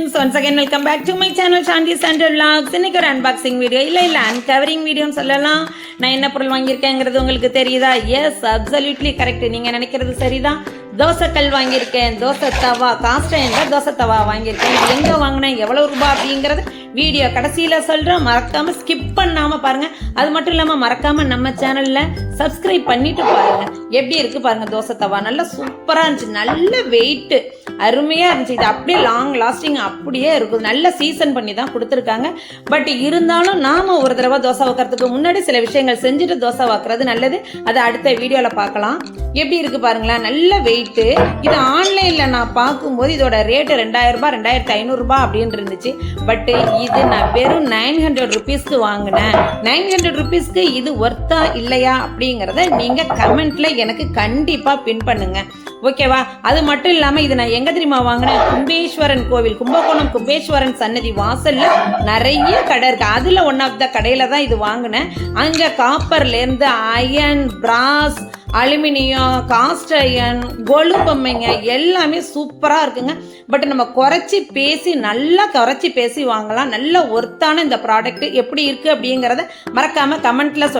friends, once again welcome back to my channel Shanti Standard Vlogs. இன்னைக்கு ஒரு unboxing video இல்ல uncovering video சொல்லலாம். நான் என்ன பொருள் வாங்கியிருக்கேங்கிறது உங்களுக்கு தெரியுதா? Yes, absolutely correct. நீங்க நினைக்கிறது சரிதான். தோசை கல் வாங்கியிருக்கேன், தோசை தவா, காஸ்ட் அயன்ல தோசை தவா வாங்கியிருக்கேன். இது எங்க வாங்கினேன், எவ்வளவு ரூபாய் அப்படிங்கிறது வீடியோ கடைசியில சொல்றேன். மறக்காம ஸ்கிப் பண்ணாம பாருங்க. அது மட்டும் இல்லாம மறக்காம நம்ம சேனல்ல சப்ஸ்கிரைப் பண்ணிட்டு பாருங்க. எப்படி இருக்கு பாருங்க தோசை தவா, நல்லா சூப்பரா இருந்துச்சு, நல்ல வெயிட், அருமையா இருந்துச்சு. இது அப்படியே லாங் லாஸ்டிங் அப்படியே இருக்கும், நல்ல சீசன் பண்ணி தான் கொடுத்துருக்காங்க. பட் இருந்தாலும் நாம ஒரு தடவை தோசை வைக்கிறதுக்கு முன்னாடி சில விஷயங்கள் செஞ்சுட்டு தோசை வைக்கிறது நல்லது. அதை அடுத்த வீடியோல பார்க்கலாம். எப்படி இருக்கு பாருங்களேன், நல்ல வெயிட். இது ஆன்லைன்ல நான் பார்க்கும்போது இதோட ரேட் 2000 ரூபாய் 2500 ரூபாய் அப்படின்னு இருந்துச்சு. பட் இது நான் வெறும் 900 ருபீஸ்க்கு வாங்கினேன். 900 ருபீஸ்க்கு இது ஒர்த்தா இல்லையா அப்படிங்கிறத நீங்க கமெண்ட்ல எனக்கு கண்டிப்பா பின் பண்ணுங்க, ஓகேவா? அது மட்டும் இல்லாம இது நான் எங்க தெரியுமா வாங்கினேன், கும்பேஸ்வரன் கோவில், கும்பகோணம் கும்பேஸ்வரன் சன்னதி வாசல்ல நிறைய கடை இருக்கு. அதுல ஒன் ஆஃப் த கடையில தான் இது வாங்கினேன். அங்க காப்பர்ல இருந்து அயன், பிராஸ், அலுமினியம், காஸ்ட் அயன், கொலு பொம்மைங்க எல்லாமே சூப்பரா இருக்குங்க. பட் நம்ம நல்லா குறைச்சி பேசி வாங்கலாம். நல்ல ஒர்த்தான இந்த ப்ராடக்ட் எப்படி இருக்கு அப்படிங்கறத மறக்காம கமெண்ட்ல